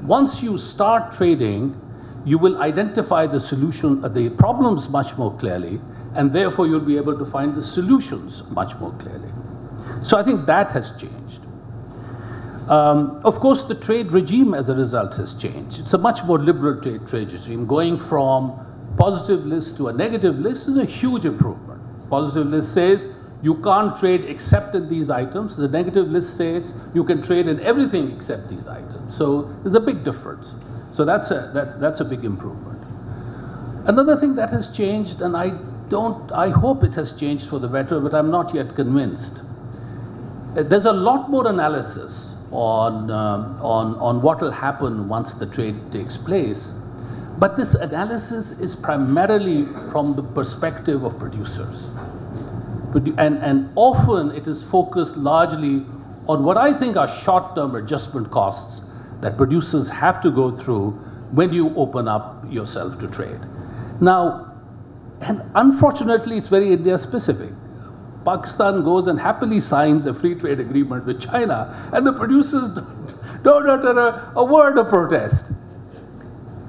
Once you start trading, you will identify the solution, the problems much more clearly, and therefore you'll be able to find the solutions much more clearly. So I think that has changed. Of course, the trade regime as a result has changed. It's a much more liberal trade regime. Going from positive list to a negative list is a huge improvement. Positive list says you can't trade except in these items. The negative list says you can trade in everything except these items. So there's a big difference. So that's a big improvement. Another thing that has changed, and I hope it has changed for the better, but I'm not yet convinced. There's a lot more analysis on what will happen once the trade takes place. But this analysis is primarily from the perspective of producers. And often it is focused largely on what I think are short-term adjustment costs that producers have to go through when you open up yourself to trade. Now, and unfortunately, it's very India-specific. Pakistan goes and happily signs a free trade agreement with China, and the producers don't utter a word of protest.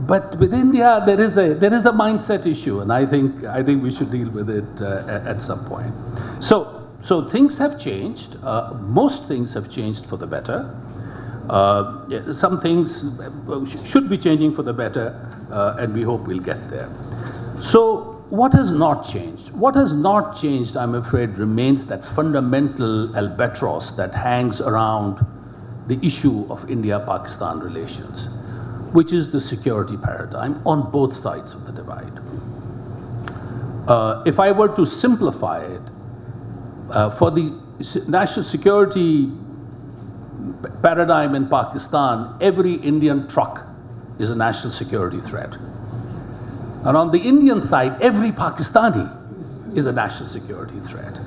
But with India, there is a mindset issue, and I think we should deal with it at some point. So things have changed. Most things have changed for the better. Some things should be changing for the better, and we hope we'll get there. So what has not changed? What has not changed, I'm afraid, remains that fundamental albatross that hangs around the issue of India-Pakistan relations, which is the security paradigm on both sides of the divide. If I were to simplify it, for the national security paradigm in Pakistan, every Indian truck is a national security threat. And on the Indian side, every Pakistani is a national security threat.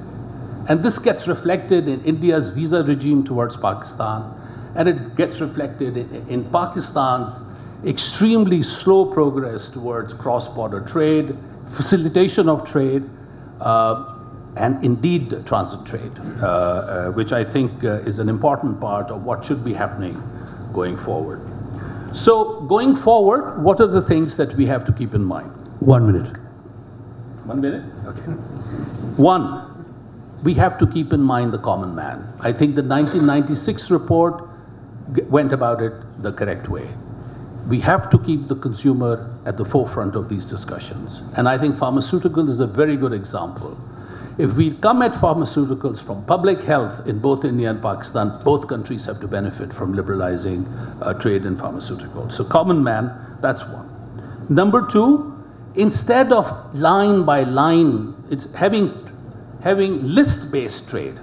And this gets reflected in India's visa regime towards Pakistan, and it gets reflected in Pakistan's extremely slow progress towards cross-border trade, facilitation of trade, and indeed transit trade, which I think is an important part of what should be happening going forward. So going forward, what are the things that we have to keep in mind? 1 minute. 1 minute? Okay. One, we have to keep in mind the common man. I think the 1996 report went about it the correct way. We have to keep the consumer at the forefront of these discussions. And I think pharmaceuticals is a very good example. If we come at pharmaceuticals from public health in both India and Pakistan, both countries have to benefit from liberalizing trade in pharmaceuticals. So common man, that's one. Number two, instead of line by line, it's having list-based trade.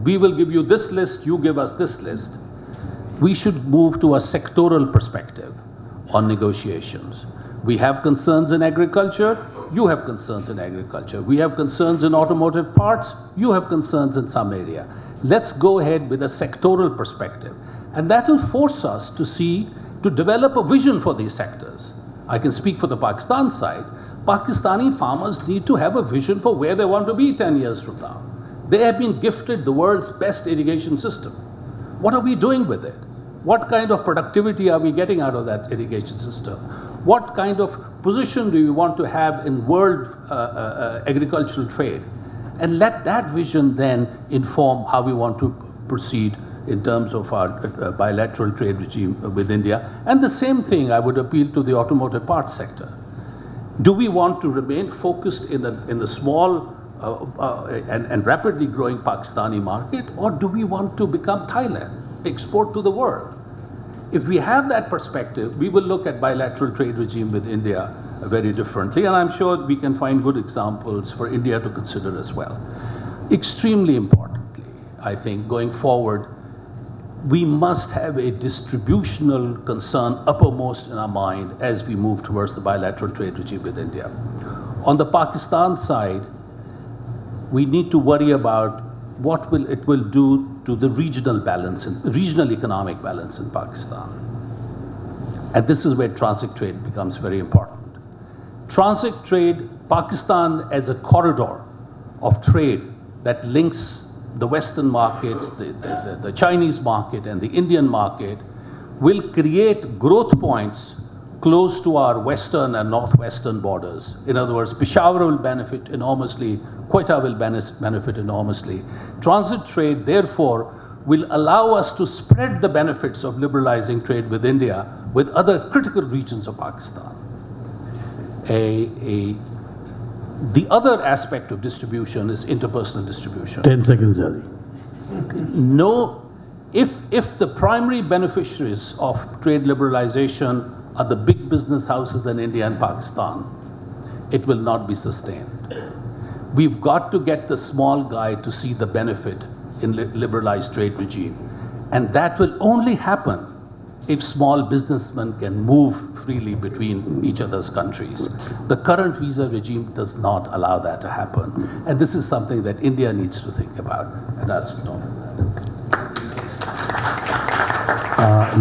We will give you this list, you give us this list. We should move to a sectoral perspective on negotiations. We have concerns in agriculture, you have concerns in agriculture. We have concerns in automotive parts, you have concerns in some area. Let's go ahead with a sectoral perspective. And that will force us to develop a vision for these sectors. I can speak for the Pakistan side. Pakistani farmers need to have a vision for where they want to be 10 years from now. They have been gifted the world's best irrigation system. What are we doing with it? What kind of productivity are we getting out of that irrigation system? What kind of position do we want to have in world agricultural trade? And let that vision then inform how we want to proceed in terms of our bilateral trade regime with India. And the same thing, I would appeal to the automotive parts sector. Do we want to remain focused in the small and rapidly growing Pakistani market, or do we want to become Thailand, export to the world? If we have that perspective, we will look at bilateral trade regime with India very differently, and I'm sure we can find good examples for India to consider as well. Extremely importantly, I think, going forward, we must have a distributional concern uppermost in our mind as we move towards the bilateral trade regime with India. On the Pakistan side, we need to worry about what it will do to the regional balance, regional economic balance in Pakistan. And this is where transit trade becomes very important. Transit trade, Pakistan as a corridor of trade that links the Western markets, the Chinese market and the Indian market, will create growth points close to our western and northwestern borders. In other words, Peshawar will benefit enormously, Quetta will benefit enormously. Transit trade, therefore, will allow us to spread the benefits of liberalizing trade with India with other critical regions of Pakistan. The other aspect of distribution is interpersonal distribution. 10 seconds, Jali. No, if the primary beneficiaries of trade liberalization are the big business houses in India and Pakistan, it will not be sustained. We've got to get the small guy to see the benefit in liberalized trade regime. And that will only happen if small businessmen can move freely between each other's countries. The current visa regime does not allow that to happen. And this is something that India needs to think about. And that's